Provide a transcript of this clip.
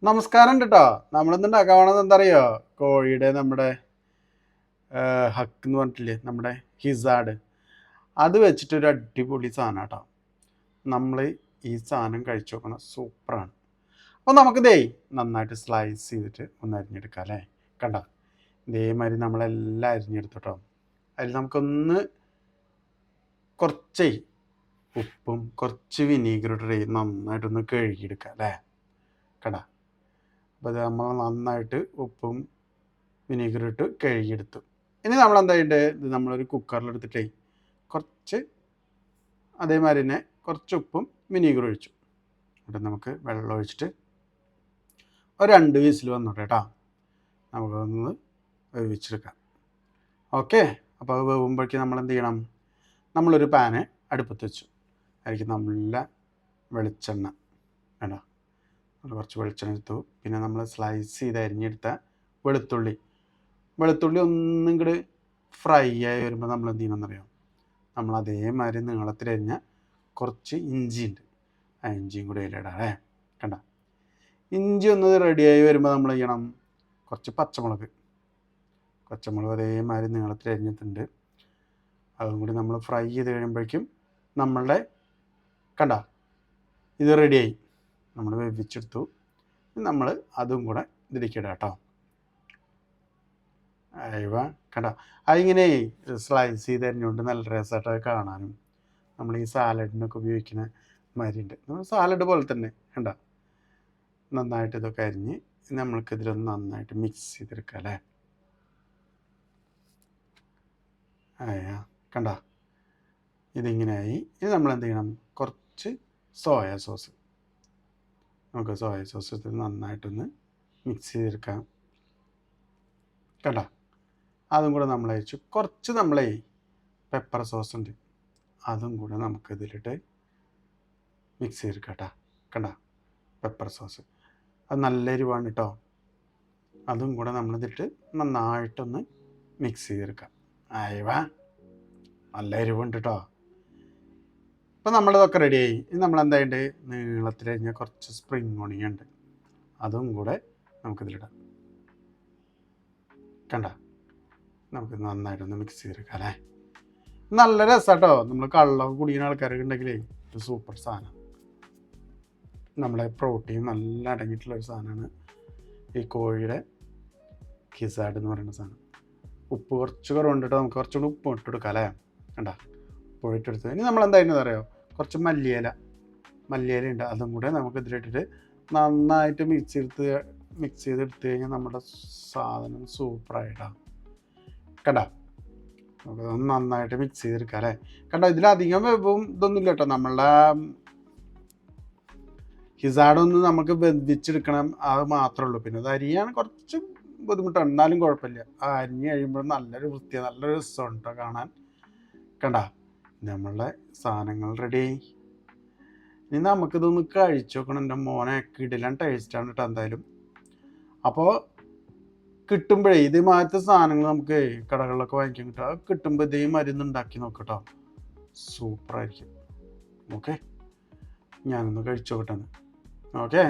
നമസ്കാരം കേട്ടോ. നമ്മളിന്ന് ഉണ്ടാക്കാൻ പോണത് എന്താ അറിയോ? കോഴിയുടെ നമ്മുടെ ഹക്ക് എന്ന് പറഞ്ഞിട്ടില്ലേ, നമ്മുടെ ഹിസാഡ്, അത് വെച്ചിട്ടൊരു അടിപൊളി സാധനം കേട്ടോ. നമ്മൾ ഈ സാധനം കഴിച്ചു നോക്കണം, സൂപ്പറാണ്. അപ്പോൾ നമുക്കിതേ നന്നായിട്ട് സ്ലൈസ് ചെയ്തിട്ട് ഒന്ന് അരിഞ്ഞെടുക്കാം അല്ലേ. കണ്ട ഇതേമാതിരി നമ്മളെല്ലാം അരിഞ്ഞെടുത്തോട്ടോ. അതിൽ നമുക്കൊന്ന് കുറച്ച് ഉപ്പും കുറച്ച് വിനീഗറും നന്നായിട്ടൊന്ന് കഴുകിയെടുക്കാം അല്ലേ. കണ്ട അപ്പോൾ അത് നമ്മൾ നന്നായിട്ട് ഉപ്പും വിനീഗറും ഇട്ട് കഴുകിയെടുത്തു. ഇനി നമ്മൾ എന്താ ചെയ്യേണ്ടത്? ഇത് നമ്മളൊരു കുക്കറിലെടുത്തിട്ടേ കുറച്ച് അതേമാതിരി തന്നെ കുറച്ച് ഉപ്പും വിനീഗറും ഒഴിച്ചു. എന്നിട്ട് നമുക്ക് വെള്ളം ഒഴിച്ചിട്ട് ഒരു 2 വിസിൽ വന്നോട്ടെ കേട്ടോ. നമുക്കൊന്ന് വേവിച്ചെടുക്കാം. ഓക്കെ. അപ്പോൾ അത് വേവുമ്പോഴേക്കും നമ്മൾ എന്ത് ചെയ്യണം? നമ്മളൊരു പാന് അടുപ്പത്ത് വെച്ചു. അതിലേക്ക് നല്ല വെളിച്ചെണ്ണ വേണ്ട, കുറച്ച് വെളിച്ചെണ്ണ എടുത്തു. പിന്നെ നമ്മൾ സ്ലൈസ് ചെയ്ത് അരിഞ്ഞെടുത്ത വെളുത്തുള്ളി ഒന്നും കൂടി ഫ്രൈ ആയി വരുമ്പോൾ നമ്മൾ എന്ത് ചെയ്യണമെന്നറിയാം? നമ്മൾ അതേമാതിരി നീളത്തിലരിഞ്ഞ കുറച്ച് ഇഞ്ചി ഉണ്ട്, ആ ഇഞ്ചിയും കൂടി അതിലിടാം അല്ലേ. കണ്ട ഇഞ്ചി ഒന്ന് റെഡിയായി വരുമ്പോൾ നമ്മൾ ചെയ്യണം കുറച്ച് പച്ചമുളക് അതേമാതിരി നീളത്തിലരിഞ്ഞിട്ടുണ്ട്. അതും കൂടി നമ്മൾ ഫ്രൈ ചെയ്ത് കഴിയുമ്പോഴേക്കും നമ്മളുടെ കണ്ട ഇത് റെഡിയായി, നമ്മൾ വേവിച്ചെടുത്തു. നമ്മൾ അതും കൂടെ ഇതിലേക്ക് ഇടാം കേട്ടോ. അയവ കണ്ട അതിങ്ങനെ സ്ലൈസ് ചെയ്ത് തരുന്നുണ്ട്, നല്ല രസമായിട്ട് കാണാനും. നമ്മൾ ഈ സാലഡിനൊക്കെ ഉപയോഗിക്കുന്ന മാതിരി ഉണ്ട്, നമ്മൾ സാലഡ് പോലെ തന്നെ. കണ്ട നന്നായിട്ട് ഇതൊക്കെ അരിഞ്ഞ് നമ്മൾക്കിതിലൊന്ന് നന്നായിട്ട് മിക്സ് ചെയ്തെടുക്കാം അല്ലേ. കണ്ട ഇതിങ്ങനെയായി. ഇനി നമ്മൾ എന്ത് ചെയ്യണം? കുറച്ച് സോയ സോസ്, നമുക്ക് സോയ സോസ് എടുത്ത് നന്നായിട്ടൊന്ന് മിക്സ് ചെയ്തെടുക്കാം. കണ്ട അതും കൂടെ നമ്മൾ അയച്ചു. കുറച്ച് നമ്മളെ പെപ്പർ സോസ് ഉണ്ട്, അതും കൂടെ നമുക്കിതിലിട്ട് മിക്സ് ചെയ്തെടുക്കാം കേട്ടോ. കണ്ട പെപ്പർ സോസ് അത് നല്ല എരിവാണ് കേട്ടോ. അതും കൂടെ നമ്മളിതിട്ട് നന്നായിട്ടൊന്ന് മിക്സ് ചെയ്തെടുക്കാം. അയവ നല്ല എരിവുണ്ട് കേട്ടോ. ഇപ്പം നമ്മളിതൊക്കെ റെഡിയായി. ഇനി നമ്മൾ എന്തായിട്ട് നീളത്തിൽ കഴിഞ്ഞാൽ കുറച്ച് സ്പ്രിങ് ഓണിയൻ ഉണ്ട്, അതും കൂടെ നമുക്കിതിലിടാം. കണ്ട നമുക്ക് നന്നായിട്ടൊന്ന് മിക്സ് ചെയ്തെടുക്കാം അല്ലേ. നല്ല രസമാട്ടോ. നമ്മൾ കള്ളൊക്കെ കുടിക്കുന്ന ആൾക്കാരൊക്കെ ഉണ്ടെങ്കിലേ ഒരു സൂപ്പർ സാധനം. നമ്മളെ പ്രോട്ടീൻ നല്ല അടങ്ങിയിട്ടുള്ളൊരു സാധനമാണ് ഈ കോഴിയുടെ ഹിസാഡ് എന്ന് പറയുന്ന സാധനം. ഉപ്പ് കുറച്ച് കുറവുണ്ടിട്ട് നമുക്ക് കുറച്ചുകൂടി ഉപ്പ് ഇട്ടെടുക്കാം അല്ലേ. കണ്ട ഉപ്പ് ഇട്ടെടുത്ത് ഇനി നമ്മൾ എന്തായിരുന്നു അറിയോ? കുറച്ച് മല്ലിയില ഉണ്ട്, അതും കൂടെ നമുക്ക് ഇതിലിട്ടിട്ട് നന്നായിട്ട് മിക്സ് ചെയ്തെടുത്ത് കഴിഞ്ഞാൽ നമ്മുടെ സാധനം സൂപ്പറായിട്ടാണ്. കണ്ട നമുക്ക് നന്നായിട്ട് മിക്സ് ചെയ്തെടുക്കാം അല്ലേ. കണ്ട ഇതിലധികം വെവും ഇതൊന്നും ഇല്ല കേട്ടോ. നമ്മളുടെ ഹിസാഡൊന്ന് നമുക്ക് വെന്തിച്ചെടുക്കണം, അത് മാത്രമേ ഉള്ളൂ. പിന്നെ അത് അരിയാണ് കുറച്ച് ബുദ്ധിമുട്ടാണ്, എന്നാലും കുഴപ്പമില്ല. ആ അരിഞ്ഞ് കഴിയുമ്പോൾ നല്ലൊരു വൃത്തിയാണ്, നല്ലൊരു രസമുണ്ട് കേട്ടോ കാണാൻ. കണ്ട നമ്മളുടെ സാധനങ്ങൾ റെഡി. ഇനി നമുക്കിതൊന്ന് കഴിച്ചു നോക്കണം. എൻ്റെ മോനെ കിടിലൻ ടേസ്റ്റാണ് കേട്ടോ എന്തായാലും. അപ്പോൾ കിട്ടുമ്പോഴേ ഇതേമാതിരത്തെ സാധനങ്ങൾ നമുക്ക് കടകളിലൊക്കെ വാങ്ങിക്കാൻ കിട്ടും. അത് കിട്ടുമ്പോൾ ഇതേ മരുന്ന് ഉണ്ടാക്കി നോക്കട്ടോ, സൂപ്പറായിരിക്കും. ഓക്കെ, ഞാനൊന്ന് കഴിച്ചു നോക്കട്ടെ. ഓക്കെ.